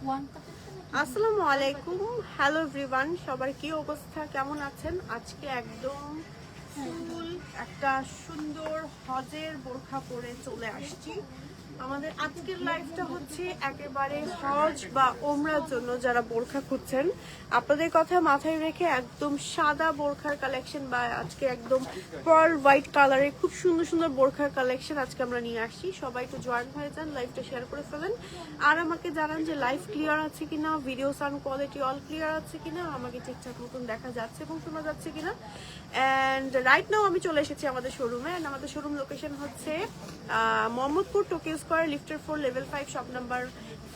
আসসালামু আলাইকুম, hello everyone, সবার কি অবস্থা, কেমন আছেন? আজকে একদম ফুল একটা সুন্দর হজের বোরখা পরে চলে আসছি। আমাদের আজকের লাইফটা হচ্ছে একেবারে হজ বা ওমরার জন্য যারা বোরখা খুঁজছেন, আপনাদের কথা মাথায় রেখে একদম সাদা বোরখার কালেকশন বা আজকে একদম পার্ল হোয়াইট কালারের খুব সুন্দর সুন্দর বোরখার কালেকশন আজকে আমরা নিয়ে আসছি। সবাই একটু জয়েন হয়ে যান, লাইভটা শেয়ার করে ফেলেন আর আমাকে জানান যে লাইভ ক্লিয়ার আছে কিনা, video sound quality all clear আছে কিনা, আমাকে ঠিকঠাক মতন দেখা যাচ্ছে এবং শোনা যাচ্ছে কিনা। অ্যান্ড রাইট নাও আমি চলে এসেছি আমাদের শোরুমে। অ্যান্ড আমাদের শোরুম লোকেশন হচ্ছে মোহাম্মদপুর টোকিও স্কোয়ার, লিফটের 4, লেভেল 5, শপ নাম্বার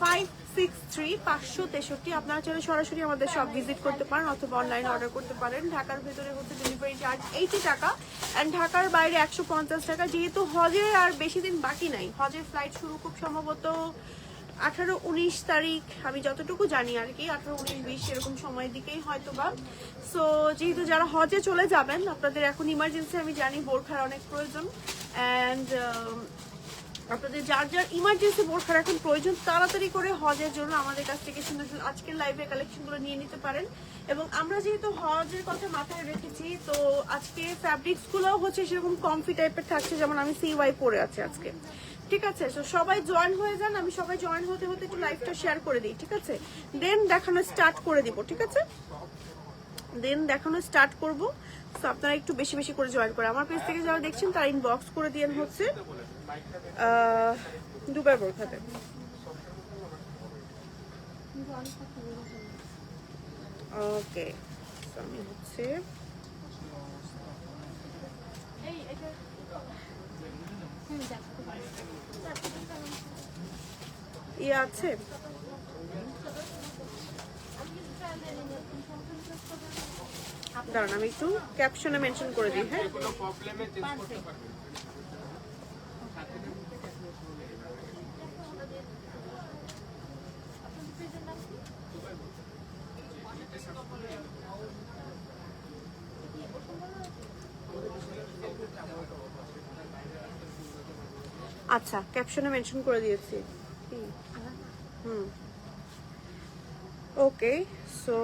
563, 563। আপনারা চলে সরাসরি আমাদের শপ ভিজিট করতে পারেন অথবা অনলাইনে অর্ডার করতে পারেন। ঢাকার ভেতরে হচ্ছে ডেলিভারি চার্জ 80 টাকা অ্যান্ড ঢাকার বাইরে 150 টাকা। যেহেতু হজে আর বেশি দিন বাকি নাই, হজের ফ্লাইট শুরু খুব সম্ভবত 18-19 তারিখ, আমি যতটুকু জানি আর কি 18-19-20 এরকম সময়ের দিকেই হয়তো বা। সো যেহেতু যারা হজে চলে যাবেন, আপনাদের এখন ইমার্জেন্সি আমি জানি বোরখার অনেক প্রয়োজন। অ্যান্ড আপনাদের যার যার ইমার্জেন্সি বোরখার এখন প্রয়োজন, তাড়াতাড়ি করে হজের জন্য আমাদের কাছ থেকে সুন্দর সুন্দর আজকের লাইভে কালেকশনগুলো নিয়ে নিতে পারেন। এবং আমরা যেহেতু হজের কথা মাথায় রেখেছি, তো আজকে ফ্যাব্রিক্সগুলোও হচ্ছে সেরকম কমফি টাইপের থাকছে, যেমন আমি CY পরে আছি আজকে। ঠিক আছে, তো সবাই জয়েন হয়ে যান, আমি সবাই জয়েন হতে হতে একটু লাইভটা শেয়ার করে দিই, ঠিক আছে? দেন দেখানো স্টার্ট করে দিব, ঠিক আছে? দেন দেখানো স্টার্ট করবো। তো আপনারা একটু বেশি বেশি করে জয়েন করে আমার পেজ থেকে যারা দেখছেন তারা ইনবক্স করে দিয়েন হচ্ছে দুবাই বোরখাতে। ওকে, আমি হচ্ছে ইয়ে আছে, দাঁড়ান আমি একটু ক্যাপশনে মেনশন করে দিই। হ্যাঁ, আচ্ছা ক্যাপশনে মেনশন করে দিয়েছি। ওকে, সো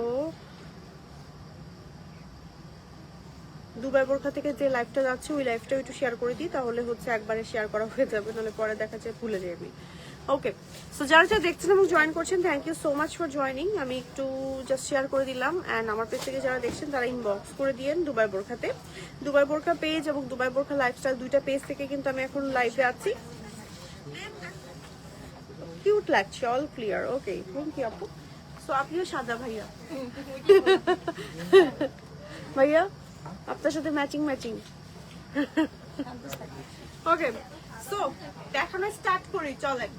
দুবাই বোরখা থেকে যে লাইভটা যাচ্ছে ওই লাইভটাও একটু শেয়ার করে দিই, তাহলে হচ্ছে একবারে শেয়ার করা হয়ে যাবে, নাহলে পরে দেখা যায় ভুলে যাই আমি। ওকে, সো যারা যারা দেখছেন এবং জয়েন করছেন, thank you so much for joining. আমি একটু জাস্ট শেয়ার করে দিলাম। অ্যান্ড আমার পেজ থেকে যারা দেখছেন তারা ইনবক্স করে দিয়েন দুবাই বোরখাতে। দুবাই বোরখা পেজ এবং দুবাই বোরখা লাইফস্টাইল দুইটা পেজ থেকে কিন্তু আমি এখন লাইভে আছি। কিউট লাগছে, all clear. Okay, thank you আপু। সো আপনিও সাদা ভাইয়া। ভাইয়া আপনার সাথে ম্যাচিং ম্যাচিং। ওকে, সো দেখানো স্টার্ট করি, চলেন।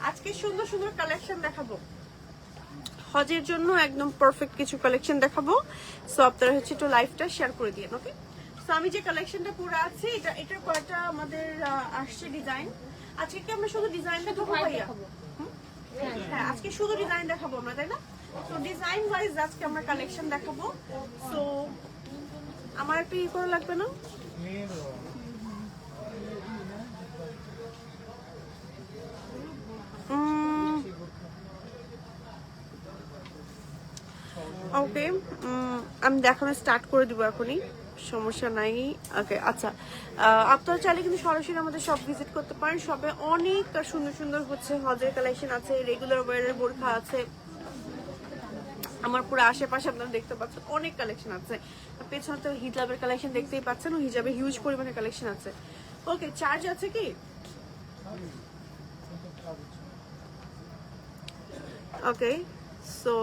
আজকে সুন্দর সুন্দর কালেকশন দেখাবো, হজের জন্য একদম পারফেক্ট কিছু কালেকশন দেখাবো। সো আপনারা হচ্ছে একটু লাইভটা শেয়ার করে দিন। ওকে, সো আমি যে কালেকশনটা পরে আছি এটার কয়েকটা আমাদের আসছে ডিজাইন। আজকে কি আমরা শুধু ডিজাইন দেখাবো ভাইয়া? হ্যাঁ, আজকে শুধু ডিজাইন দেখাবো আমরা, তাই না? তো ডিজাইন ওয়াইজ আজকে আমরা কালেকশন দেখাবো। সো আমার একটা ই করা লাগবে না? ওকে, আমি দেখানো স্টার্ট করে দিব এখনই, সমস্যা নাই। ওকে, আচ্ছা, আপনারা চাইলে কিন্তু সরাসরি আমাদের শপ ভিজিট করতে পারেন। শপে অনেক সুন্দর সুন্দর হচ্ছে হজের কালেকশন আছে, রেগুলার ওয়ারের বোরখা আছে, আমার পুরো আশেপাশে আপনারা দেখতে পাচ্ছেন অনেক কালেকশন আছে। পেছনে তো হিজাবের কালেকশন দেখতেই পাচ্ছেন, ও হিজাবের হিউজ পরিমাণে কালেকশন আছে। ওকে, চার্জ আছে কি? ওকে, সো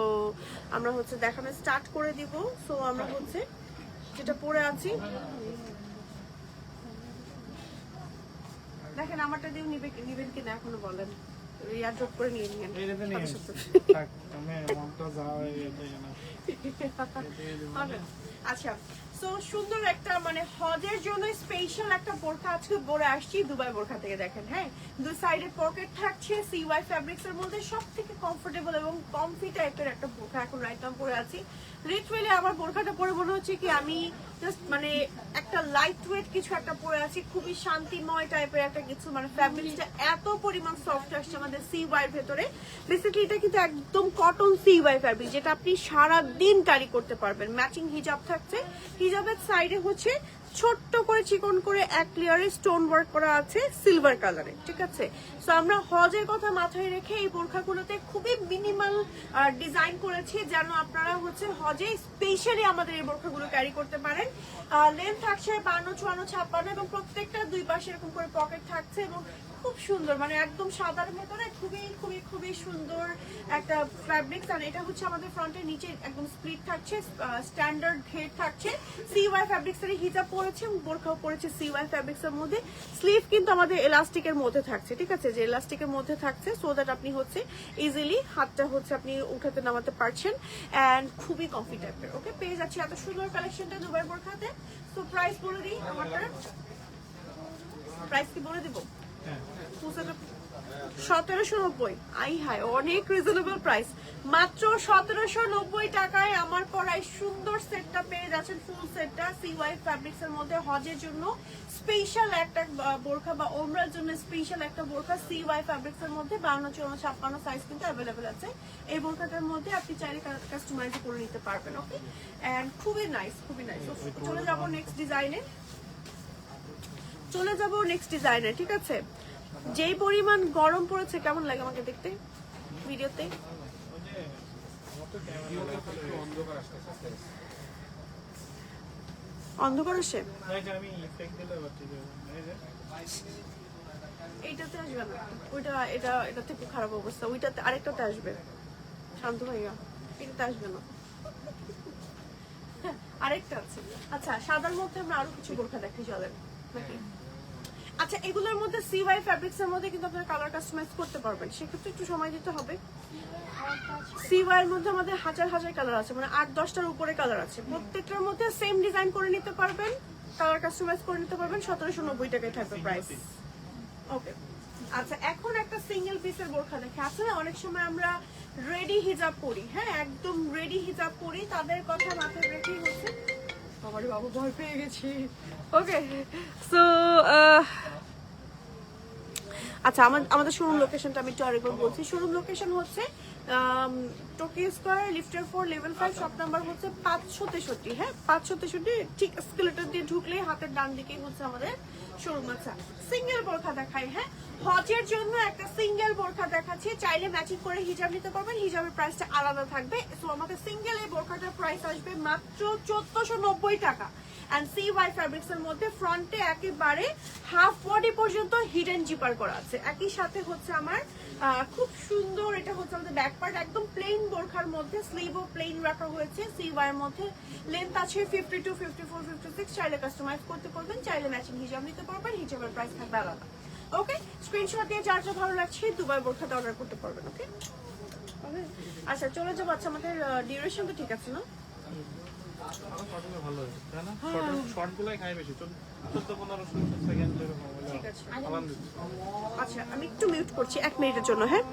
আমরা হচ্ছে দেখানো স্টার্ট করে দিব। সো আমরা হচ্ছে যেটা পরে আছি, দেখেন আমারটা দিয়ে নিবেন কিনা এখনো বলেন, ইয়ার ড্রপ করে নিয়ে নিন। আচ্ছা, সো সুন্দর একটা মানে হজের জন্য স্পেশাল একটা বোরখা আজকে পরে আসছি দুবাই বোরখা থেকে। দেখেন হ্যাঁ, দুই সাইডে পকেট থাকছে, CY ফ্যাব্রিক্স এর মধ্যে সব থেকে কমফোর্টেবল এবং কমফি টাইপের একটা বোরখা এখন রাইট নাম পরে আছি। লিটারালি আমার বোরখাটা পরে মনে হচ্ছে কি আমি জাস্ট মানে একটা লাইট ওয়েট কিছু একটা পরে আছি, খুবই শান্তিময় টাইপের একটা কিছু। মানে ফ্যাব্রিক্সটা এত পরিমাণ সফট আসছে আমাদের CY এর ভেতরে। বেসিক্যালি এটা কিন্তু একদম কটন CY ফ্যাব্রিক, যেটা আপনি সারা দিন ক্যারি করতে পারবেন। ম্যাচিং হিজাব থাকছে, হিজাবের সাইডে হচ্ছে ছোট্ট করে চিকন করে এক লেয়ারে স্টোন ওয়ার্ক করা আছে সিলভার কালারে, ঠিক আছে। সো আমরা হজের কথা মাথায় রেখে এই বোরখাগুলোতে খুবই মিনিমাল ডিজাইন করেছি, যেন আপনারা হচ্ছে হজে স্পেশালি আমাদের এই বোরখাগুলো ক্যারি করতে পারেন। লেন্থ থাকছে 52, 54, 56 এবং প্রত্যেকটা দুই পাশে এরকম করে পকেট থাকছে এবং খুব সুন্দর, মানে একদম সাদার ভেতরে খুবই খুবই খুবই সুন্দর একটা ফ্যাব্রিক্স। আর এটা হচ্ছে আমাদের ফ্রন্টের নিচে একদম স্প্লিট থাকছে, স্ট্যান্ডার্ড ঘের থাকছে। CY ফ্যাব্রিক্স এর হিজাব পরেছে এবং বোরখাও পরেছে CY ফ্যাব্রিক্স এর মধ্যে। স্লিভ কিন্তু আমাদের এলাস্টিকের মধ্যে থাকছে, ঠিক আছে, যে এলাস্টিকের মধ্যে থাকছে, সো দ্যাট আপনি হচ্ছে ইজিলি হাতটা হচ্ছে আপনি উঠাতে নামাতে পারছেন এন্ড খুবই কমফি টাইপের। ওকে, পেয়ে যাচ্ছি এত সুন্দর কালেকশনটা দুবাই বোরখাতে। সো প্রাইস বলে দিই, আমারটা প্রাইস কি বলে দিব? 1790। আই হাই, অনেক রিজনেবল প্রাইস। মাত্র 1790 টাকায় আমার পরাই সুন্দর সেটটা পেয়ে যাচ্ছেন। ফুল সেটটা CY ফ্যাব্রিক্স এর মধ্যে হজের জন্য স্পেশাল একটা বোরখা বা ওমরার জন্য স্পেশাল একটা বোরখা CY ফ্যাব্রিক্স এর মধ্যে 52, 54, 56 সাইজ কিন্তু অ্যাভেলেবেল আছে। এই বোরখাটার মধ্যে আপনি চাইলে কাস্টমাইজ করে নিতে পারবেন। ওকে, এন্ড খুবই নাইস, খুবই নাইস। চলে যাবো নেক্সট ডিজাইনে, ঠিক আছে। যেই পরিমাণ গরম পড়েছে, কেমন লাগে আমাকে দেখতে ভিডিওতে? অন্ধকার আসে, এইটাতে আসবে না, ওইটা এটা থেকে খারাপ অবস্থা, ওইটাতে আরেকটাতে আসবে। শান্ত ভাইয়া, এটাতে আসবে না, আরেকটা আছে। আচ্ছা, সাদার মধ্যে আমরা আরো কিছু বোরখা দেখি, চলেন নাকি? আচ্ছা, এগুলোর মধ্যে CY ফ্যাব্রিক্স এর মধ্যে কিন্তু আপনারা কালার কাস্টমাইজ করতে পারবেন, সেক্ষেত্রে একটু সময় দিতে হবে। CY এর মধ্যে আমাদের হাজার হাজার কালার আছে, মানে 8-10টার উপরে কালার আছে। প্রত্যেকটার মধ্যে সেম ডিজাইন করে নিতে পারবেন, কালার কাস্টমাইজ করে নিতে পারবেন। 1790 টাকায় থাকবে প্রাইস। ওকে, আচ্ছা, এখন একটা সিঙ্গেল পিসের বোরখা দেখে। আসলে অনেক সময় আমরা রেডি হিজাব পরি, হ্যাঁ একদম রেডি হিজাব পরি, তাদের কথা মাথায় রেখেই হচ্ছে। আমার বাবু ভয় পেয়ে গেছি। ওকে, সো আচ্ছা, আমাদের শোরুম লোকেশনটা আমি একটু আরেকবার বলছি। শোরুম লোকেশন হচ্ছে টোকিও স্কয়ার, লিফটের 4, লেভেল 5, শপ নাম্বার হচ্ছে 563। হ্যাঁ, 563, ঠিক এসকেলেটর দিয়ে ঢুকলে হাতের ডান দিকেই হচ্ছে আমাদের শোরুম। আচ্ছা, সিঙ্গেল বোরখা দেখাই। হ্যাঁ, হজের জন্য একটা সিঙ্গেল বোরখা দেখাচ্ছি, চাইলে ম্যাচিং করে হিজাব নিতে পারবেন, হিজাবের প্রাইসটা আলাদা থাকবে। তো আমাদের সিঙ্গেল এই বোরখাটার প্রাইস আসবে মাত্র 1490 টাকা। এন্ড CY ফ্যাব্রিক্স এর মধ্যে ফ্রন্টে একেবারে হাফ বডি পর্যন্ত হিডেন জিপার করা আছে। একই সাথে হচ্ছে আমার খুব সুন্দর, এটা হচ্ছে আমাদের ব্যাক পার্ট একদম প্লেন বোরখার মধ্যে, স্লিভও প্লেন রাখা হয়েছে। CY এর মধ্যে লেন্থ আছে 52, 54, 56, চাইলে কাস্টমাইজ করতে পারবেন, চাইলে ম্যাচিং হিজাব নিতে পারবেন, হিজাবের প্রাইস থাকবে আলাদা। ওকে, স্ক্রিনশট দিয়ে যার যা ভালো লাগছে দুবাই বোরখাটা অর্ডার করতে পারবেন। ওকে, আচ্ছা চলে যাবো। আচ্ছা, আমাদের ডিউরেশন তো ঠিক আছে না? আচ্ছা, আমি একটু মিউট করছি 1 মিনিটের জন্য। হ্যাঁ।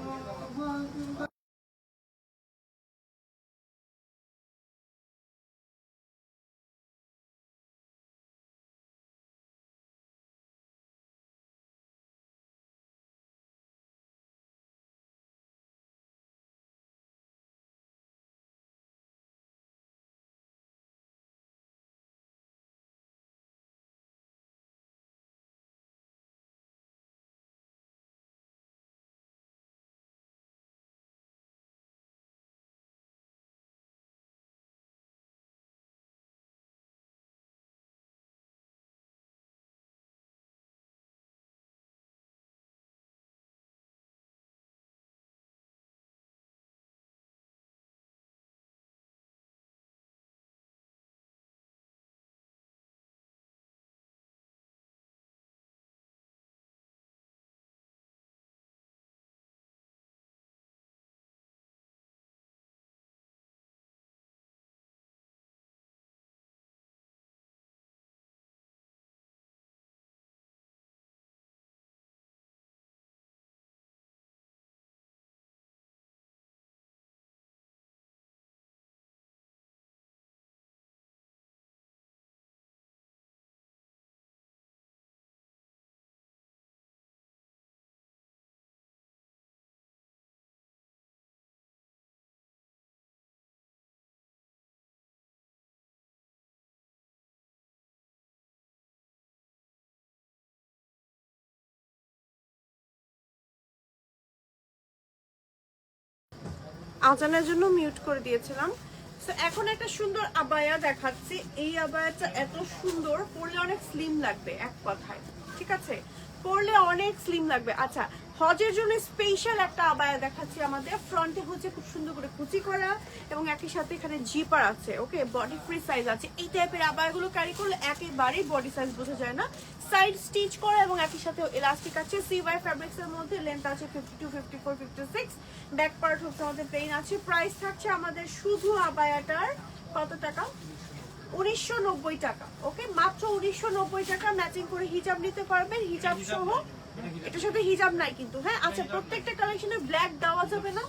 আজানের জন্য মিউট করে দিয়েছিলাম। তো এখন একটা সুন্দর আবায়া দেখাচ্ছি। এই আবায়াটা এত সুন্দর, পরলে অনেক স্লিম লাগবে এক কথায়, ঠিক আছে, পরলে অনেক স্লিম লাগবে। আচ্ছা, হজের জন্য স্পেশাল একটা আবায়া দেখাচ্ছি। আমাদের ফ্রন্টে হচ্ছে খুব সুন্দর করে কুচি করা এবং একই সাথে এখানে জিপার আছে। ওকে, বডি ফ্রি সাইজ আছে। এই টাইপের আবায়াগুলো ক্যারি করলে একেবারেই বডি সাইজ বোঝা যায় না। সাইড স্টিচ করা এবং একই সাথে ইলাস্টিক আছে। CY ফ্যাব্রিক্স এর মধ্যে লেন্থ আছে 52, 54, 56। ব্যাক পার্ট হচ্ছে আমাদের প্লেন আছে। প্রাইস থাকছে আমাদের শুধু আবায়াটার কত টাকা? 1990 টাকা। ওকে, মাত্র 1990 টাকা। ম্যাচিং করে হিজাব নিতে পারবেন, হিজাব সহ। এটার সাথে হিজাব নাই কিন্তু, হ্যাঁ। আচ্ছা, প্রত্যেকটা কালেকশনে ব্ল্যাক দেওয়া যাবে না?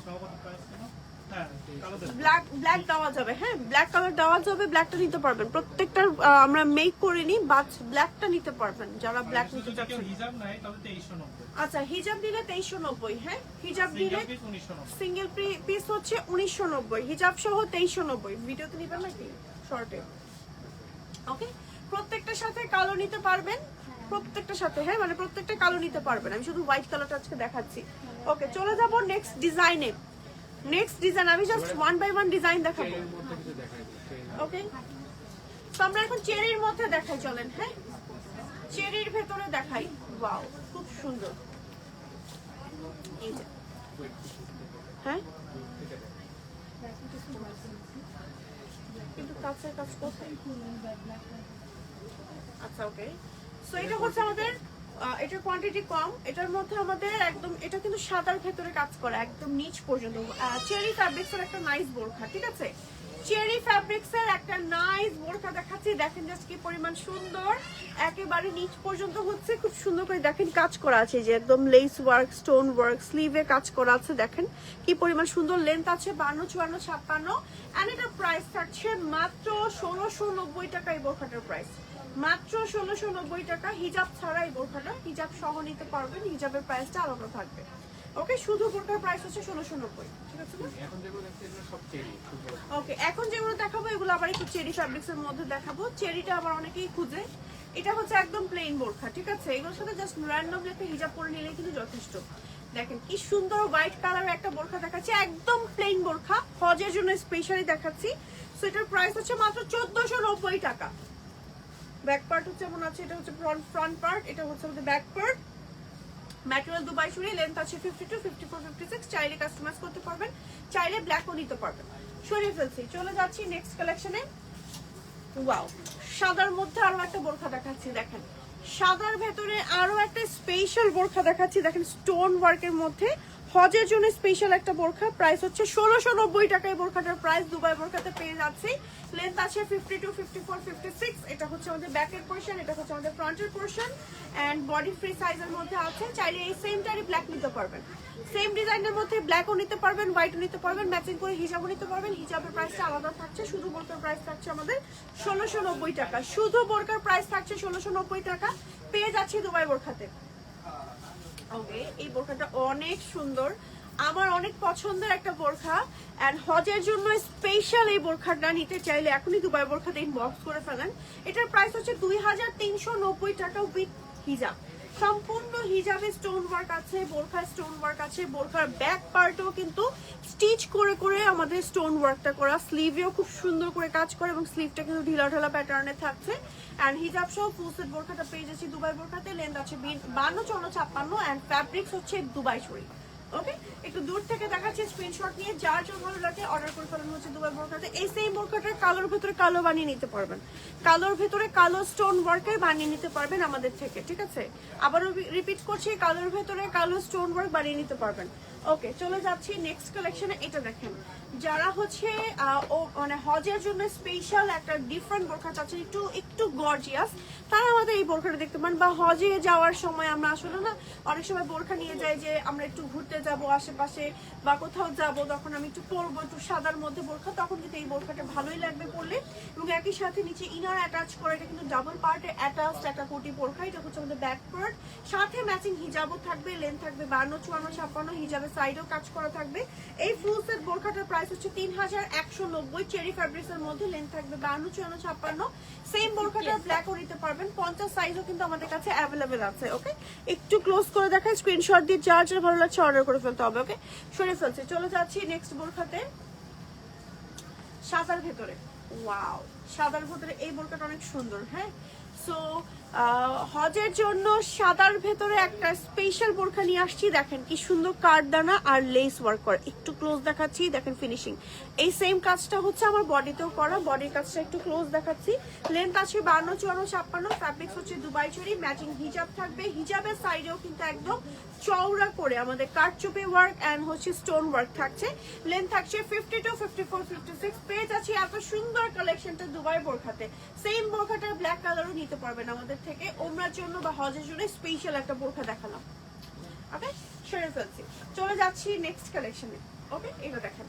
ব্ল্যাক দেওয়া যাবে, হ্যাঁ, ব্ল্যাক কালার দেওয়া যাবে। ব্ল্যাকটা নিতে পারবেন, প্রত্যেকটা আমরা মেক করিনি, বাট ব্ল্যাকটা নিতে পারবেন যারা ব্ল্যাক নিতে চাচ্ছেন। আচ্ছা, হিজাব দিলে 2390, হ্যাঁ, হিজাব দিলে সিঙ্গেল পিস হচ্ছে 1990, হিজাব সহ 2390। ভিডিওতে নিবেন নাকি শর্টে? ওকে, প্রত্যেকটার সাথে কালো নিতে পারবেন, প্রত্যেকটার সাথে, হ্যাঁ, মানে প্রত্যেকটা কালো নিতে পারবেন। আমি শুধু হোয়াইট কালারটা আজকে দেখাচ্ছি। ওকে, চলে যাব নেক্সট ডিজাইনে। নেক্সট ডিজাইন আমি just one by one design দেখাবো। ওকে, তো আমরা এখন চেরির মধ্যে দেখাই, চলেন। হ্যাঁ, চেরির ভেতরে দেখাই। ওয়াও, খুব সুন্দর। এই যে, হ্যাঁ, কিন্তু কাছের কাজ কোথায়? আচ্ছা, ওকে, সো এটা হচ্ছে আমাদের এটার কোয়ান্টিটি কম। এটার মধ্যে আমাদের একদম, এটা কিন্তু সাদার ভেতরে কাজ করা একদম নিচ পর্যন্ত। চেরি ফ্যাব্রিক্সের একটা নাইস বোরখা, ঠিক আছে, চেরি ফ্যাব্রিক্সের একটা নাইস বোরখা দেখাচ্ছি। দেখেন জাস্ট কি পরিমাণ সুন্দর, একেবারে নিচ পর্যন্ত হচ্ছে খুব সুন্দর করে দেখেন কাজ করা আছে, যে একদম লেস ওয়ার্ক, স্টোন ওয়ার্ক, স্লিভে কাজ করা আছে। দেখেন কি পরিমাণ সুন্দর। লেন্থ আছে 52, 54, 56। এন্ড এটার প্রাইস থাকছে মাত্র 1690 টাকা। এই বোরখাটার প্রাইস মাত্র 1690 টাকা। হিজাব ছাড়া এই বোরখাটা, হিজাব সহ নিতে পারবেন, হিজাবের প্রাইসটা আলাদা থাকবে। ওকে, শুধু বোরখার প্রাইস হচ্ছে 1690, ঠিক আছে না? ওকে, এখন যেগুলো দেখাবো এগুলো আবার একটু চেরি ফ্যাব্রিক্স এর মধ্যে দেখাবো। চেরিটা আবার অনেকেই খুঁজে। এটা হচ্ছে একদম প্লেন বোরখা, ঠিক আছে, এগুলোর সাথে জাস্ট র্যান্ডমলি একটা হিজাব পরে নিলে কিন্তু যথেষ্ট। দেখেন কি সুন্দর হোয়াইট কালারের একটা বোরখা দেখাচ্ছি, একদম প্লেন বোরখা, হজের জন্য স্পেশালি দেখাচ্ছি। সো এটার প্রাইস হচ্ছে মাত্র 1490 টাকা। ব্যাক পার্ট হচ্ছে এমন আছে, এটা হচ্ছে ফ্রন্ট পার্ট, এটা হচ্ছে আমাদের ব্যাক পার্ট। ম্যাটেরিয়াল দুবাই শুরি, লেন্থ আছে 52, 54, 56। চাইলে কাস্টমাইজ করতে পারবেন, চাইলে ব্ল্যাকও নিতে পারবেন। সরিয়ে ফেলছি, চলে যাচ্ছি নেক্সট কালেকশনে। ওয়াও, সাদার মধ্যে আরো একটা বোরখা দেখাচ্ছি। দেখেন সাদার ভেতরে আরো একটা স্পেশাল বোরখা দেখাচ্ছি। দেখেন স্টোন ওয়ার্কের মধ্যে হজের জন্য স্পেশাল একটা বোরখা। প্রাইস হচ্ছে 1690 টাকা। এই বোরখাটার প্রাইস দুবাই বোরখাতে পেয়ে যাচ্ছি। লেন্থ আছে 52, 54, 56। এটা হচ্ছে আমাদের ব্যাকের পোর্শন, এটা হচ্ছে আমাদের ফ্রন্টের পোর্শন। এন্ড বডি ফ্রি সাইজের মধ্যে আছে। চাইলে এই সেমটারই ব্ল্যাক নিতে পারবেন, সেম ডিজাইনের মধ্যে ব্ল্যাকও নিতে পারবেন, হোয়াইটও নিতে পারবেন, ম্যাচিং করে হিজাবও নিতে পারবেন। হিজাবের প্রাইসটা আলাদা থাকছে। শুধু বোরকার প্রাইস থাকছে আমাদের 1690 টাকা। শুধু বোরকার প্রাইস থাকছে 1690 টাকা। পেয়ে যাচ্ছি দুবাই বোরখাতে। ওকে, এই বোরখাটা অনেক সুন্দর, আমার অনেক পছন্দের একটা বোরখা। এন্ড হজের জন্য স্পেশাল এই বোরখাটা নিতে চাইলে এখনই দুবাই বোরখাতে ইনবক্স করে ফেলেন। এটার প্রাইস হচ্ছে 2390 টাকা উইথ হিজাব। সম্পূর্ণ হিজাবে স্টোন ওয়ার্ক আছে, বোরখায় স্টোন ওয়ার্ক আছে। বোরখার ব্যাক পার্টও কিন্তু স্টিচ করে করে আমাদের স্টোন ওয়ার্কটা করা। স্লিভেও খুব সুন্দর করে কাজ করে এবং স্লিভটা কিন্তু ঢিলা ঢালা প্যাটার্নে থাকছে। এন্ড হিজাব সহ ফুল সেট বোরখাটা পেয়ে যাচ্ছি দুবাই বোরখাতে। লেন্থ আছে 52, 54, 56। এন্ড ফ্যাব্রিক্স হচ্ছে দুবাই শুরি। ওকে, একটু দূর থেকে দেখাচ্ছি, স্ক্রিনশট নিয়ে যার জন্য ভালো লাগে অর্ডার করে ফেলানো হচ্ছে দুবাই বোরখাতে। এই সেম বোরখাটার কালোর ভেতরে কালো বানিয়ে নিতে পারবেন, কালোর ভেতরে কালো স্টোন ওয়ার্কের বানিয়ে নিতে পারবেন আমাদের থেকে, ঠিক আছে। আবারও রিপিট করছি, কালোর ভেতরে কালো স্টোন ওয়ার্ক বানিয়ে নিতে পারবেন। ওকে, চলে যাচ্ছি নেক্সট কালেকশনে। এটা দেখেন, যারা হচ্ছে মানে হজের জন্য স্পেশাল একটা ডিফারেন্ট বোরখা চাচ্ছেন, একটু গর্জিয়াস, তারা আমাদের এই বোরখাটা দেখতে পান। বা হজে যাওয়ার সময় আমরা আসলে না অনেক সময় বোরখা নিয়ে যাই যে আমরা একটু ঘুরতে যাব আশেপাশে বা কোথাও যাব, তখন আমি একটু পরবো একটু সাদার মধ্যে বোরখা, তখন কিন্তু এই বোরখাটা ভালোই লাগবে পরলে। এবং একই সাথে নিচে ইনার অ্যাটাচ করে, এটা কিন্তু ডাবল পার্টে অ্যাটাচড একটা কোটি বোরখা। এটা হচ্ছে আমাদের ব্যাক পার্ট, সাথে ম্যাচিং হিজাবও থাকবে। লেন্থ থাকবে 52, 54, 56। হিজাবের সাইডেও কাজ করা থাকবে। এই ফুল সেট বোরখাটার প্রাইস হচ্ছে 3190 চেরি ফ্যাব্রিক্সের মধ্যে, লেন্থ থাকবে 52, 54, 56। সেম বোরখাটার ব্ল্যাকও নিতে পারবেন, 50 সাইজও কিন্তু আমাদের কাছে অ্যাভেলেবেল আছে। ওকে, একটু ক্লোজ করে দেখায়, স্ক্রিনশট দিয়ে যার যেটা ভালো লাগছে অর্ডার করে ফেলতে হবে। ওকে, সরে ফেলছি, চলে যাচ্ছি নেক্সট বোরখাতে। সাদার ভেতরে, ওয়াও, সাদার ভেতরে এই বোরকাটা অনেক সুন্দর। হ্যাঁ, সো হজের জন্য সাদার ভেতরে একটা স্পেশাল বোরখা নিয়ে আসছি। দেখেন কি সুন্দর কাঠদানা আর লেস ওয়ার্ক করা, একটু ক্লোজ দেখাচ্ছি, দেখেন ফিনিশিং। এই সেম কাজটা হচ্ছে আমার বডিতেও করা, বডির কাজটা একটু ক্লোজ দেখাচ্ছি। লেন্থ আছে 52, 54, 56। ফ্যাব্রিক্স হচ্ছে দুবাই চেরি, ম্যাচিং হিজাব থাকবে। হিজাবের সাইডেও কিন্তু একদম চওড়া করে আমাদের কারচুপি ওয়ার্ক এন্ড হচ্ছে স্টোন ওয়ার্ক থাকছে। লেন্থ থাকছে 52, 54, 56। পেজ আছে এত সুন্দর কালেকশনটা দুবাই বোরখাতে। সেম বোরখাটার ব্ল্যাক কালারও নিতে পারবেন আমাদের থেকে। ওমরার জন্য বা হজের জন্য স্পেশাল একটা বোরখা দেখালাম। ওকে, সেরে ফেলছি, চলে যাচ্ছি নেক্সট কালেকশনে। ওকে, এটা দেখেন,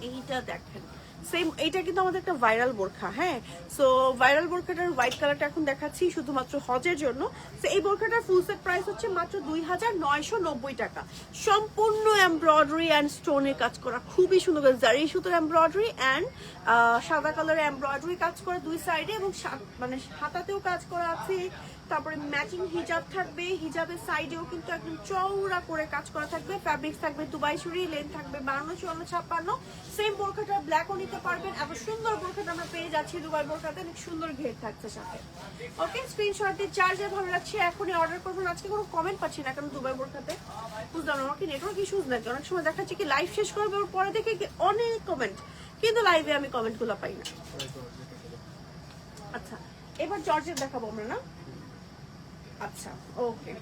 এইটা দেখেন, সেম এইটা কিন্তু আমাদের একটা ভাইরাল বোরখা। হ্যাঁ, সো ভাইরাল বোরখাটার হোয়াইট কালারটা এখন দেখাচ্ছি শুধুমাত্র হজের জন্য। তো এই বোরখাটার ফুল সেট প্রাইস হচ্ছে মাত্র 2990 টাকা। সম্পূর্ণ এমব্রয়ডারি অ্যান্ড স্টোনের কাজ করা, খুবই সুন্দর করে জারি সুতোর এমব্রয়ডারি অ্যান্ড সাদা কালারের এমব্রয়ডারি কাজ করা দুই সাইডে, এবং মানে হাতাতেও কাজ করা আছে। তারপরে ম্যাচিং হিজাব থাকবে, হিজাবের সাইডেও কিন্তু একদম চওড়া করে কাজ করা থাকবে। ফ্যাব্রিক্স থাকবে দুবাই চুরি, লেন্থ থাকবে 52, 54, 56। সেম বোরখাটা ব্ল্যাকও নিতে পারবেন। এত সুন্দর বোরখাটা আমরা পেয়ে যাচ্ছি দুবাই বোরখাতে, অনেক সুন্দর ঘের থাকছে সাথে। ওকে, স্ক্রিনশট দিয়ে যার যা ভালো লাগছে এখনই অর্ডার করবেন। আজকে কোনো কমেন্ট পাচ্ছি না কেন দুবাই বোরখাতে, বুঝলাম না, আমার কি নেটওয়ার্ক ইস্যুজ নাকি? অনেক সময় দেখাচ্ছি কি লাইভ শেষ করবে ওর পরে দেখে অনেক কমেন্ট, কিন্তু লাইভে আমি কমেন্টগুলো পাই না। আচ্ছা, এবার জর্জেট দেখাবো আমরা না? আচ্ছা, ওকে,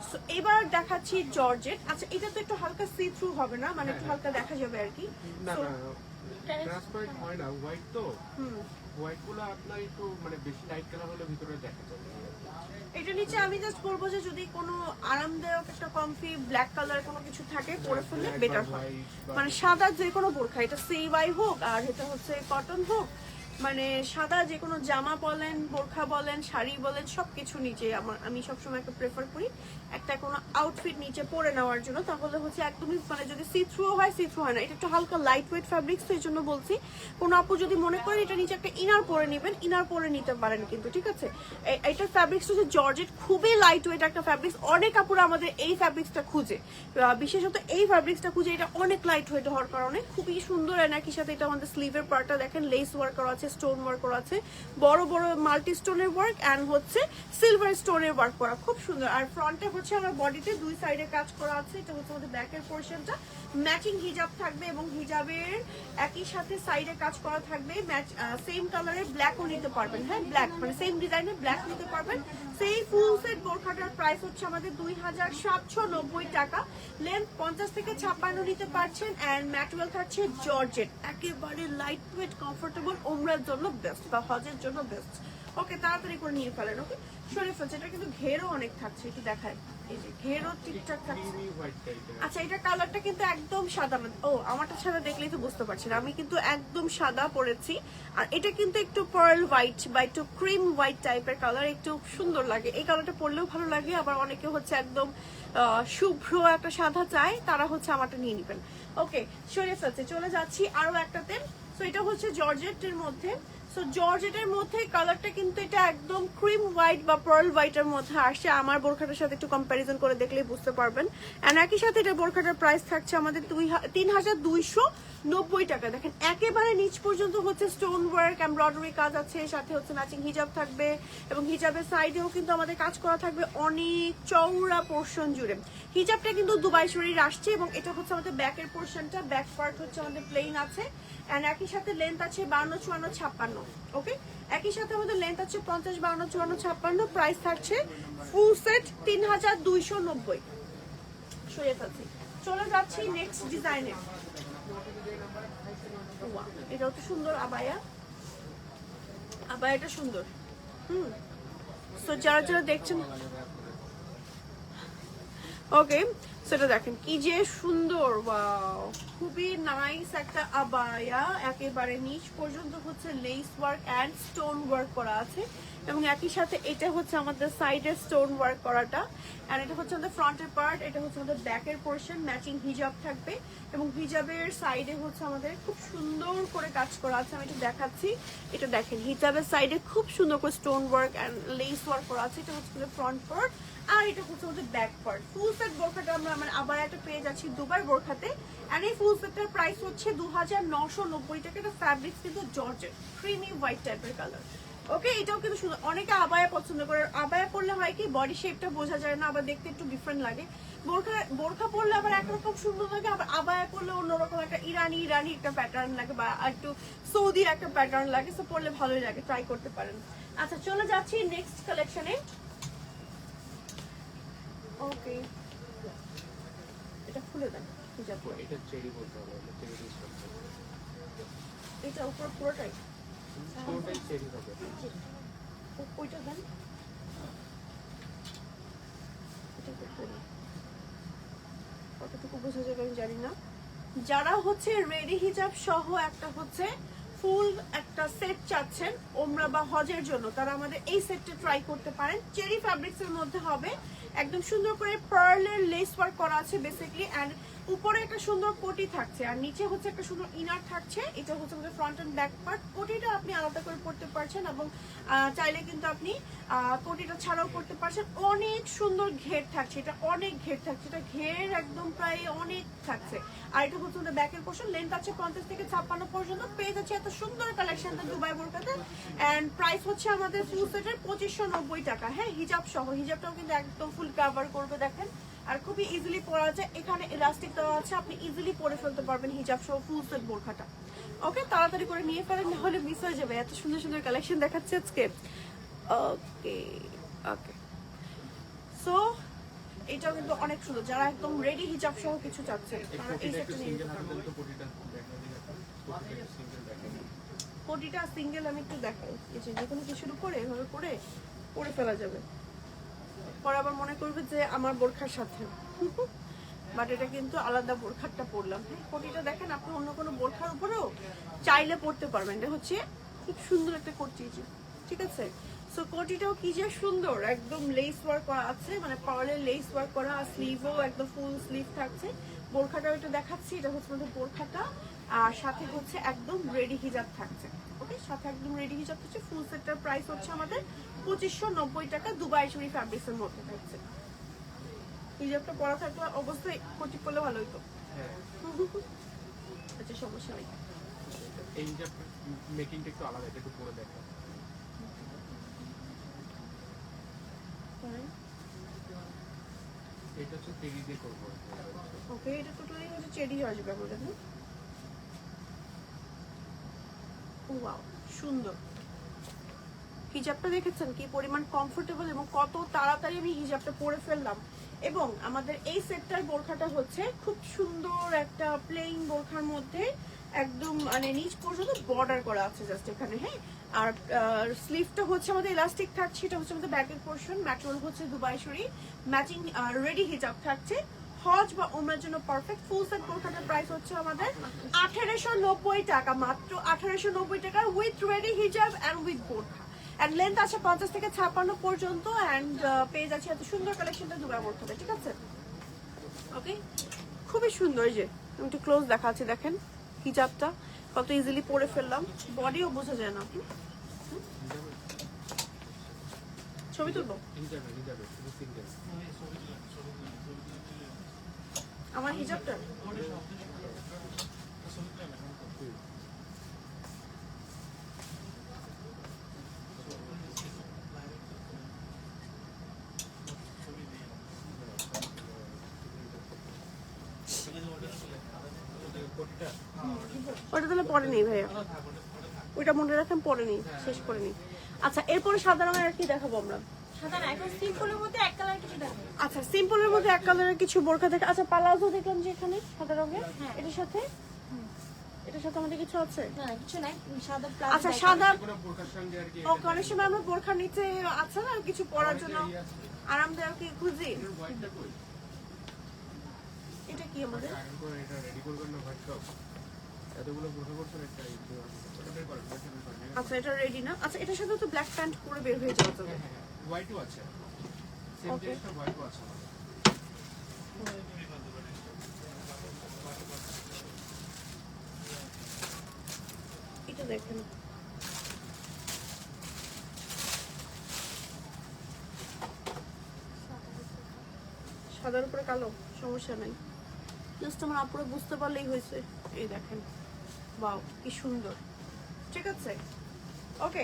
সো এবার দেখাচ্ছি জর্জেট। আচ্ছা, এটা তো একটু হালকা সি থ্রু হবে না, মানে একটু হালকা দেখা যাবে আর কি। না না, ট্রান্সপারেন্ট হয় না, হোয়াইট তো। হোয়াইট গুলো আপনার একটু মানে বেশি লাইট কালার হলে ভিতরে দেখা যাবে। এটা নিচে আমি জাস্ট বলবো যে যদি কোনো আরামদায়ক একটা কমফি ব্ল্যাক কালার কোনো কিছু থাকে পরে ফেললে বেটার হয়। মানে সাদা যে কোনো বোরখা, এটা সিওয়াই হোক আর এটা হচ্ছে কটন হোক, মানে সাদা যে কোনো জামা বলেন, বোরখা বলেন, শাড়ি বলেন, সবকিছু নিচে আমি সবসময় একটা প্রেফার করি একটা কোনো আউটফিট নিচে পরে নেওয়ার জন্য। তাহলে হচ্ছে একদমই মানে যদি সি থ্রু হয়, সি থ্রু হয় না। এটা একটু হালকা লাইট ওয়েট ফ্যাব্রিক্স, তো এই জন্য বলছি কোনো আপু যদি মনে করেন এটা নিচে একটা ইনার পরে নেবেন, ইনার পরে নিতে পারেন কিন্তু, ঠিক আছে? এইটার ফ্যাব্রিক্স হচ্ছে জর্জেট, খুবই লাইট ওয়েট একটা ফ্যাব্রিক্স। অনেক আপুরা আমাদের এই ফ্যাব্রিক্সটা খুঁজে, বিশেষত এই ফ্যাব্রিক্সটা খুঁজে। এটা অনেক লাইট ওয়েট হওয়ার কারণে খুবই সুন্দর। আর একই সাথে এটা আমাদের স্লিভের পার্টটা দেখেন লেস ওয়ার্ক করা আছে, স্টোন ওয়ার্ক করা আছে, বড় বড় মাল্টি স্টোনের ওয়ার্ক এন্ড হচ্ছে সিলভার স্টোনের ওয়ার্ক করা, খুব সুন্দর। আর ফ্রন্টে হচ্ছে আমার বডিতে দুই সাইডে কাজ করা আছে। এটা হচ্ছে আমাদের ব্যাকের পোরশনটা, ম্যাচিং হিজাব থাকবে এবং হিজাবের একই সাথে সাইডে কাজ করা থাকবে। সেম কালারের ব্ল্যাকও নিতে পারবেন। হ্যাঁ, ব্ল্যাক মানে সেম ডিজাইনের ব্ল্যাক নিতে পারবেন। সেই ফুল সেট বোরখাটার প্রাইস হচ্ছে আমাদের 2790 টাকা। লেন্থ 50 থেকে 56 নিতে পারছেন এন্ড ম্যাটেরিয়াল থাকছে জর্জেট, একেবারে লাইট ওয়েট, কমফোর্টেবল, ওমরার জন্য বেস্ট বা হজের জন্য বেস্ট। ওকে, তাড়াতাড়ি করে নিয়ে ফেলেন। ওকে, সরে ফেলছে। এটা কিন্তু ঘেরও অনেক থাকছে, একটু দেখায়, এই যে ঘেরও ঠিকঠাক থাকছে। আচ্ছা, এটা কালারটা কিন্তু একদম সাদা না। ও, আমারটা সাদা দেখলেই তো বুঝতে পারছি না, আমি কিন্তু একদম সাদা পরেছি। আর এটা কিন্তু একটু পার্ল হোয়াইট বা একটু ক্রিম হোয়াইট টাইপের কালার, একটু সুন্দর লাগে। এই কালারটা পরলেও ভালো লাগে। আবার অনেকে হচ্ছে একদম শুভ্র একটা সাদা চায়, তারা হচ্ছে আমারটা নিয়ে নেবেন। ওকে, সরিয়ে ফেলছে, চলে যাচ্ছি আরো একটাতে। সো এটা হচ্ছে জর্জেটের মধ্যে। সো জর্জেটের মধ্যে কালারটা কিন্তু এটা একদম ক্রিম হোয়াইট বা পার্ল হোয়াইটের মধ্যে আসছে। আমার বোরখাটার সাথে একটু কম্প্যারিজন করে দেখলেই বুঝতে পারবেন। এন্ড একই সাথে এটা বোরখাটার প্রাইস থাকছে আমাদের 3290 টাকা। দেখেন একেবারে নিচ পর্যন্ত হচ্ছে স্টোন ওয়ার্ক, এমব্রয়ডারি কাজ আছে, সাথে হচ্ছে ম্যাচিং হিজাব থাকবে এবং হিজাবের সাইডেও কিন্তু আমাদের কাজ করা থাকবে অনেক চওড়া পোর্শন জুড়ে। হিজাবটা কিন্তু দুবাই শরীর আসছে এবং এটা হচ্ছে আমাদের ব্যাকের পোর্শনটা, ব্যাক পার্ট হচ্ছে আমাদের প্লেন আছে। এন্ড একই সাথে লেন্থ আছে 52, 54, 56। ওকে, একই সাথে আমাদের লেন্থ আছে 50, 52, 54, 56। প্রাইস থাকছে ফুল সেট 3290। সরিয়ে ফেলছি, চলে যাচ্ছি নেক্সট ডিজাইনে। এটাও তো সুন্দর আবায়া, আবায়াটা সুন্দর। সো যারা যারা দেখছেন, ওকে, সেটা দেখেন কি যে সুন্দর, ওয়াও, খুবই নাইস একটা আবায়া, একেবারে নিচ পর্যন্ত হচ্ছে less work and stone work করা আছে, এবং একই সাথে এটা হচ্ছে আমাদের সাইডের স্টোন ওয়ার্ক করাটা, অ্যান্ড এটা হচ্ছে আমাদের ফ্রন্টের পার্ট, এটা হচ্ছে আমাদের ব্যাকের পোর্শন, ম্যাচিং হিজাব থাকবে, এবং হিজাবের সাইডে হচ্ছে আমাদের খুব সুন্দর করে কাজ করা আছে। আমি এটা দেখাচ্ছি, এটা দেখেন হিজাবের সাইডে খুব সুন্দর করে stone work and less work করা আছে। এটা হচ্ছে ফ্রন্ট পার্ট, আর এটা হচ্ছে আমাদের ব্যাক পার্ট। ফুল সেট বোরখাটা আমরা মানে আবায়াটা পেয়ে যাচ্ছি দুবার বোরখাতে, এন্ড এই ফুল সেটটার প্রাইস হচ্ছে 2990 টাকা। এটা ফ্যাব্রিক্স কিন্তু জর্জেট ক্রিমি হোয়াইট টাইপের কালার। ওকে, এটাও কিন্তু সুন্দর, অনেকে আবায়া পছন্দ করে। আবায়া পরলে হয় কি বডি শেপটা বোঝা যায় না, আবার দেখতে একটু ডিফারেন্ট লাগে। বোরখা পরলে আবার একরকম সুন্দর লাগে, আবার আবায়া পরলে অন্যরকম একটা ইরানি একটা প্যাটার্ন লাগে, বা একটু সৌদি একটা প্যাটার্ন লাগে। সো পরলে ভালোই লাগে, ট্রাই করতে পারেন। আচ্ছা, চলে যাচ্ছি নেক্সট কালেকশনে। ওকে, এটা খুলে দেন হিজাব করে। এটা চেরি বলতে হবে, এটা চেরি স্ট্রাকচার। এটা উপর পুরোটাই পুরোটাই চেরি হবে। ওইটা দেন, এটা করে কতটুকু বোঝা যাবে আমি জানি না। যারা হচ্ছে রেডি হিজাব সহ একটা হচ্ছে ফুল একটা সেট চাচ্ছেন ওমরা বা হজের জন্য, তারা আমাদের এই সেটটা ট্রাই করতে পারেন। চেরি ফ্যাব্রিক্স এর মধ্যে হবে, একদম সুন্দর করে পার্লের লেস ওয়ার্ক করা আছে বেসিক্যালি, এন্ড উপরে একটা সুন্দর কোটি থাকছে, আর নিচে হচ্ছে একটা সুন্দর ইনার থাকছে। এটা হচ্ছে আমাদের ফ্রন্ট এন্ড ব্যাক পার্ট। কোটিটা আপনি আলাদা করে পড়তে পারছেন, এবং চাইলে কিন্তু আপনি কোটিটা ছাড়াও করতে পারছেন। অনেক সুন্দর ঘের থাকছে, এটা অনেক ঘের থাকছে, এটা ঘের একদম প্রায় অনেক থাকছে। আর এটা হচ্ছে আমাদের ব্যাকের পোর্শন, লেন্থ আছে 50 থেকে 56 পর্যন্ত। পেয়ে যাচ্ছে এত সুন্দর কালেকশনটা দুবাই বোরকাতে, এন্ড প্রাইস হচ্ছে আমাদের ফুল সেটের 2590 টাকা। হ্যাঁ, হিজাব সহ, হিজাবটাও কিন্তু একদম ফুল কভার করবে দেখেন, আর খুবই ইজিলি পরা যায়। এখানে ইলাস্টিক দেওয়া আছে, আপনি ইজিলি পরে ফেলতে পারবেন হিজাব সহ ফুল সেট বোরখাটা। ওকে, তাড়াতাড়ি করে নিয়ে ফেলেন, নাহলে মিস হয়ে যাবে। এত সুন্দর সুন্দর কালেকশন দেখাচ্ছে আজকে। ওকে ওকে, সো এটাও কিন্তু অনেক সুন্দর। যারা একদম রেডি হিজাব সহ কিছু চাচ্ছেন তারা এই সেটটা নিয়ে নিতে পারবেন। কোটিটা সিঙ্গেল আমি একটু দেখাই, এই যে কোনো কিছুর উপরে এভাবে করে পরে ফেলা যাবে। পরে আবার মনে করবে যে আমার বোরখার সাথে, বাট এটা কিন্তু আলাদা বোরখাটা পরলাম। হ্যাঁ, কোটিটা দেখেন, আপনি অন্য কোনো বোরখার উপরেও চাইলে পরতে পারবেন। এটা হচ্ছে খুব সুন্দর একটা কোটি, ঠিক আছে। সো কোটিটাও কি যে সুন্দর, একদম লেস ওয়ার্ক করা আছে, মানে পার্লের লেস ওয়ার্ক করা, আর স্লিভও একদম ফুল স্লিভ থাকছে। বোরখাটাও একটু দেখাচ্ছি, এটা হচ্ছে আমাদের বোরখাটা, আর সাথে হচ্ছে একদম রেডি হিজাব থাকছে। ওকে, সাথে একদম রেডি হিজাব থাকছে। ফুল সেটটার প্রাইস হচ্ছে আমাদের 2590 টাকা, দুবাই চুরি ফ্যাব্রিক্স এর মধ্যে থাকছে। হিজাবটা পরা থাকলে অবশ্যই কোটি পরলে ভালো হতো। আচ্ছা, সমস্যা নেই। এই হিজাব মেকিংটা একটু আলাদা, এটা একটু পরে দেখা। এটা হচ্ছে চেরি দিয়ে করব। ওকে, এটা টোটালি হচ্ছে চেরি আসবে আমাদের। ওয়াও, সুন্দর হিজাবটা দেখেছেন কি পরিমাণ কমফোর্টেবল, এবং কত তাড়াতাড়ি আমি হিজাবটা পরে ফেললাম। এবং আমাদের এই সেটটার বোরখাটা হচ্ছে খুব সুন্দর একটা প্লেইন বোরখার মধ্যে, একদম মানে নিচ পর্যন্ত বর্ডার করা আছে জাস্ট এখানে। হ্যাঁ, আর স্লিভটা হচ্ছে আমাদের ইলাস্টিক থাকছে, এটা হচ্ছে আমাদের ব্যাকের পোর্শন। ম্যাটেরিয়াল হচ্ছে দুবাই শরি, ম্যাচিং রেডি হিজাব থাকছে। হজ বা ওমরার জন্য পারফেক্ট। ফুল সেট বোরখাটার প্রাইস হচ্ছে আমাদের 1890 টাকা, মাত্র 1890 টাকা, উইথ রেডি হিজাব এন্ড উইথ বোরখা। এন্ড লেন্থ আছে 50 থেকে 56 পর্যন্ত, এন্ড পেয়ে যাচ্ছে এত সুন্দর কালেকশনটা দুবার বোরখাতে, ঠিক আছে। ওকে, খুবই সুন্দর। এই যে আমি একটু ক্লোজ দেখাচ্ছি, দেখেন হিজাবটা কত ইজিলি পরে ফেললাম, বডিও বোঝা যায় না। ছবি তুলবো আমার হিজাবটা। ওটা তাহলে পরে নেই ভাইয়া, ওইটা মনে রাখেন পরে নেই, শেষ করে নেই। আচ্ছা, এরপরে সাদা রঙের আর কি দেখাবো আমরা? আচ্ছা, সিম্পলের মধ্যে এক কালারের কিছু বোরখা দেখে। আচ্ছা, পালাজো দেখলাম যে এখানে সাদা রঙের, এটার সাথে আমাদের কিছু আছে? আচ্ছা, সাদা অনেক সময় আমরা বোরখার নিচে আছে না কিছু পরার জন্য আরামদায়ক কি খুঁজি। এটা কি আমাদের? আয়রন করে এটা রেডি করবেন না হোয়াইট টপ এতগুলো বোঝা করছেন একটা এটা বের করেন আচ্ছা এটা রেডি না? আচ্ছা এটার সাথে তো ব্ল্যাক প্যান্ট পরে বের হয়ে যাওয়া যাবে। হোয়াইটও আছে সেম Okay. জিনিসটা হোয়াইটও আছে এটা দেখেন সাদার উপরে কালো, সমস্যা নাই, জাস্ট আমার আপুরে বুঝতে পারলেই হয়েছে। এই দেখেন, বাও কি সুন্দর, ঠিক আছে। ওকে,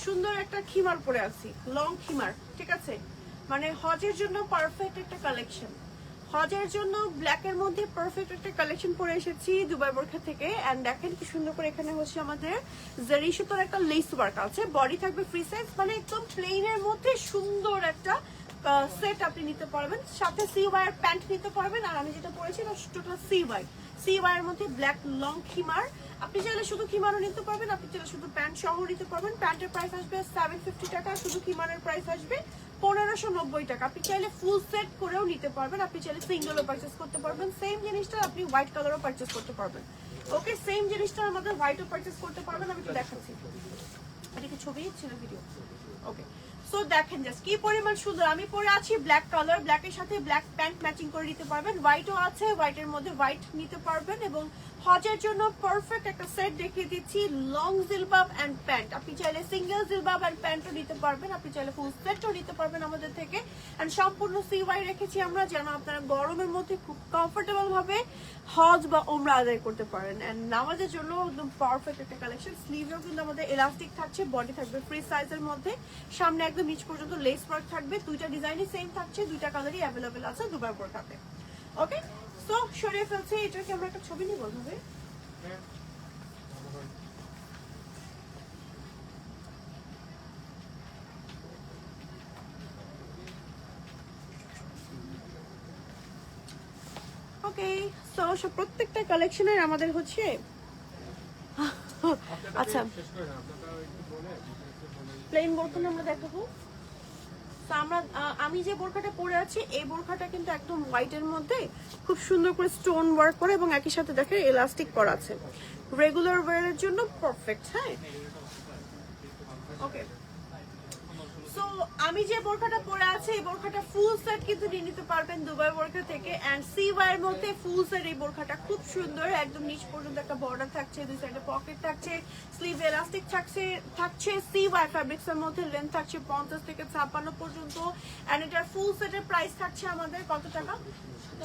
সুন্দর একটা খিমার পরে আছি, লং খিমার, ঠিক আছে। মানে হজের জন্য পারফেক্ট একটা কালেকশন, হজের জন্য ব্ল্যাকের মধ্যে পারফেক্ট একটা কালেকশন পরে এসেছি দুবাই বোরখা থেকে। এন্ড দেখেন কি সুন্দর করে এখানে হচ্ছে আমাদের জারি সুতোর একটা লেস ওয়ার্ক আছে, বডি থাকবে ফ্রি সাইজ, মানে একদম প্লেনের মধ্যে সুন্দর একটা সেট আপনি নিতে পারবেন। সাথে সি ওয়ার প্যান্ট নিতে পারবেন। আর আমি যেটা পরেছি টোটাল সি ওয়ার মধ্যে ব্ল্যাক লং খিমার। আপনি চাইলে শুধু খিমারও নিতে পারবেন, আপনি চাইলে শুধু প্যান্ট সহ নিতে পারবেন। প্যান্টের প্রাইস আসবে 750 টাকা, শুধু খিমারের প্রাইস আসবে 1590 টাকা। আপনি চাইলে ফুল সেট করেও নিতে পারবেন, আপনি চাইলে সিঙ্গেলও পারচেস করতে পারবেন। সেম জিনিসটা আপনি হোয়াইট কালারও পারচেস করতে পারবেন। ওকে, সেম জিনিসটা আমাদের হোয়াইটও পারচেস করতে পারবেন। আমি একটু দেখাচ্ছি, এটা কি ছবি ছিল ভিডিও? ওকে, সো দেখেন জাস্ট কি পরিমাণ সুন্দর। আমি পরে আছি ব্ল্যাক কালার, ব্ল্যাকের সাথে ব্ল্যাক প্যান্ট ম্যাচিং করে নিতে পারবেন। হোয়াইটও আছে, হোয়াইটের মধ্যে হোয়াইট নিতে পারবেন। এবং হজের জন্য পারফেক্ট একটা সেট দেখিয়ে দিচ্ছি, লং জিলবাব এন্ড প্যান্ট। আপনি চাইলে সিঙ্গেল জিলবাব এন্ড প্যান্টও নিতে পারবেন, আপনি চাইলে ফুল সেটও নিতে পারবেন আমাদের থেকে। এন্ড সম্পূর্ণ সিওয়াই রেখেছি আমরা, যেন আপনারা গরমের মধ্যে খুব কমফোর্টেবল ভাবে হজ বা ওমরা আদায় করতে পারেন। এন্ড নামাজের জন্য একদম পারফেক্ট একটা কালেকশন। স্লিভেও কিন্তু আমাদের এলাস্টিক থাকছে, বডি থাকবে ফ্রি সাইজের মধ্যে, সামনে একদম নিচ পর্যন্ত লেস ওয়ার্ক থাকবে। দুইটা ডিজাইনই সেম থাকছে, দুইটা কালারই অ্যাভেলেবেল আছে দুবাই বোরখাতে। ওকে, সো সরিয়ে ফেলছি, এটাকে আমরা একটা ছবি নিব ভাবে। ওকে, সো প্রত্যেকটা কালেকশনের আমাদের হচ্ছে আচ্ছা প্লেন বোরখা আমরা দেখাবো। তো আমি যে বোরখাটা পরে আছি এই বোরখাটা কিন্তু একদম হোয়াইটের মধ্যে খুব সুন্দর করে স্টোন ওয়ার্ক করে এবং একই সাথে দেখে এলাস্টিক করা আছে, রেগুলার ওয়্যারের জন্য পারফেক্ট। হ্যাঁ, ওকে, সো আমি যে বোরখাটা পরে আছি এই বোরখাটা ফুল সেট কিন্তু নিয়ে নিতে পারবেন দুবাই বোরখা থেকে। এন্ড সি ওয়ার মধ্যে ফুল সেট এই বোরখাটা খুব সুন্দর, একদম নিচ পর্যন্ত একটা বর্ডার থাকছে, দুই সাইডে পকেট থাকছে, স্লিভ এলাস্টিক থাকছে সি ওয়ার ফ্যাব্রিক্স এর মধ্যে, লেন্থ থাকছে 50 থেকে 56 পর্যন্ত। এন্ড এটার ফুল সেটের প্রাইস থাকছে আমাদের কত টাকা?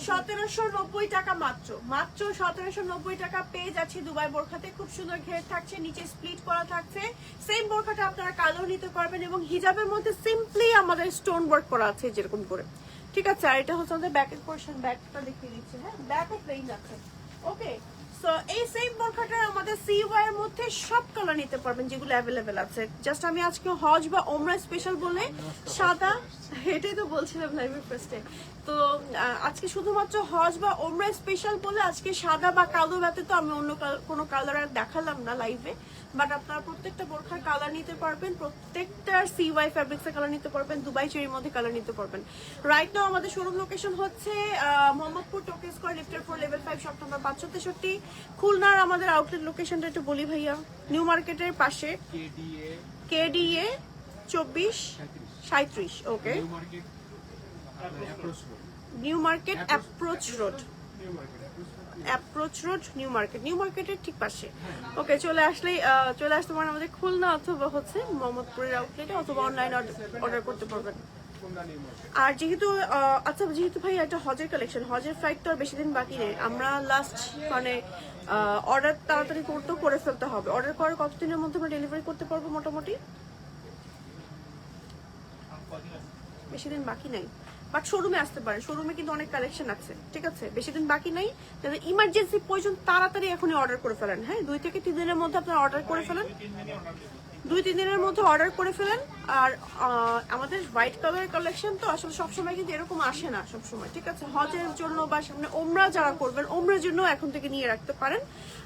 1790 টাকা মাত্র, 1790 টাকা পেয়ে যাচ্ছে দুবাই বোরখাতে। খুব সুন্দর ঘের থাকছে, নিচে স্প্লিট করা থাকছে। সেম বোরখাটা আপনারা কালো নিতে পারবেন এবং হিজাবের মধ্যে সিম্পলি আমাদের স্টোন ওয়ার্ক করা আছে যেরকম করে, ঠিক আছে। আর এটা হচ্ছে আমাদের ব্যাকের পোর্শন, ব্যাকটা দেখিয়ে দিচ্ছি। হ্যাঁ, ব্যাকও প্লেন আছে। ওকে, সো এই সেম বোরখাটা আমাদের সি ওয়ার মধ্যে সব কালার নিতে পারবেন যেগুলো অ্যাভেলেবেল আছে। জাস্ট আমি আজকে হজ বা ওমরা স্পেশাল বলে সাদা, এটাই তো বলছিলাম লাইভের ফার্স্টে। তো আজকে শুধুমাত্র হজ বা ওমরা স্পেশাল বলে আজকে সাদা বা কালো ব্যতীত আমি অন্য কোনো কালার আর দেখালাম না লাইভে। বাট আপনারা প্রত্যেকটা বোরখার কালার নিতে পারবেন, প্রত্যেকটার সিওয়াই ফ্যাব্রিক্সের কালার নিতে পারবেন, দুবাই চেরির মধ্যে কালার নিতে পারবেন। রাইট নাও আমাদের শোরুম লোকেশন হচ্ছে মোহাম্মদপুর টোকেন স্কয়ার লিফটের 4 লেভেল 5 শপ নাম্বার 563। খুলনার আমাদের আউটলেট লোকেশনটা একটু বলি ভাইয়া, নিউ মার্কেটের পাশে KDA 2437। Okay, new market approach road, new মার্কেটের ঠিক পাশে। ওকে, চলে আসতে পারেন আমাদের খুলনা অথবা হচ্ছে মোহাম্মদপুরের আউটলেটে, অথবা অনলাইন অর্ডার করতে পারবেন। আর যেহেতু আচ্ছা, যেহেতু ভাই একটা হজের কালেকশন, হজের ফ্লাইট তো আর বেশি দিন বাকি নেই। আমরা লাস্ট মানে অর্ডার তাড়াতাড়ি করে ফেলতে হবে। অর্ডার করার কতদিনের মধ্যে আমরা ডেলিভারি করতে পারবো মোটামুটি? বেশি দিন বাকি নাই, বাট শোরুমে আসতে পারে, শোরুমে কিন্তু অনেক কালেকশন আছে, ঠিক আছে। বেশি দিন বাকি নাই, যাদের ইমার্জেন্সি প্রয়োজন তাড়াতাড়ি এখনই অর্ডার করে ফেলেন। হ্যাঁ, 2 থেকে 3 দিনের মধ্যে আপনারা অর্ডার করে ফেলেন, 2-3 দিনের মধ্যে অর্ডার করে ফেলেন। আর আমাদের হোয়াইট কালারের কালেকশন তো আসলে সবসময় কিন্তু এরকম আসে না সবসময়, ঠিক আছে। হজের জন্য বা সামনে ওমরা যারা করবেন, ওমরার জন্য এখন থেকে নিয়ে রাখতে পারেন।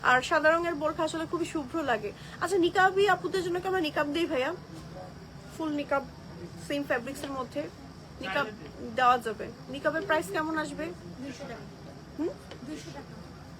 আর সাদা রঙের বোরখা আসলে খুবই শুভ্র লাগে। আচ্ছা, নিকাবি আপুদের জন্য কি আমরা নিকাব দিই ভাইয়া? ফুল নিকাব সেম ফ্যাব্রিক্স এর মধ্যে নিকাব দেওয়া যাবে। নিকাবের প্রাইস কেমন আসবে?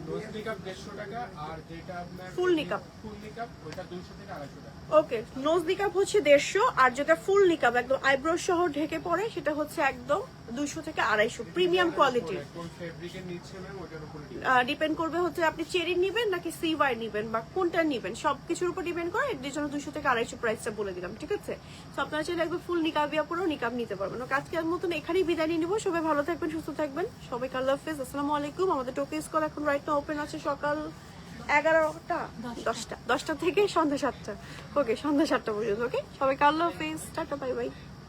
নোজ নিকাপ 150 টাকা আর যেটা আপনার Full niqab? ফুল নিকাপ ওটা 200 থেকে 250 টাকা। ওকে, নোজ নিকাপ হচ্ছে 150, আর যেটা ফুল নিকাপ একদম আইব্রো সহ ঢেকে পড়ে সেটা হচ্ছে একদম 200 থেকে 250, প্রিমিয়াম কোয়ালিটির। কোন ফেব্রিকের নিচ্ছে ম্যাম ওটার উপরে ডিপেন্ড করবে হচ্ছে আপনি চেরি নিবেন নাকি সিওয়াই নিবেন বা কোনটা নিবেন, সবকিছুর উপর ডিপেন্ড করে। এর জন্য 200 থেকে 250 প্রাইসটা বলে দিলাম, ঠিক আছে? তো আপনারা চাইলে একদম ফুল নিকাবিয়া পরেও নিকাব নিতে পারবেন। ওকে, আজকের মতন এখানেই বিদায় নিয়ে নিবো। সবাই ভালো থাকবেন, সুস্থ থাকবেন, সবাইকে আল্লাহ হাফেজ, আসসালামু আলাইকুম। আমাদের টোকেন স্কল এখন রাইট নাও ওপেন আছে সকাল 10টা থেকে সন্ধ্যা 7টা। ওকে, সন্ধ্যা 7টা পর্যন্ত। ওকে, সবাইকে আল্লাহ হাফেজ, টাটা, বাই বাই।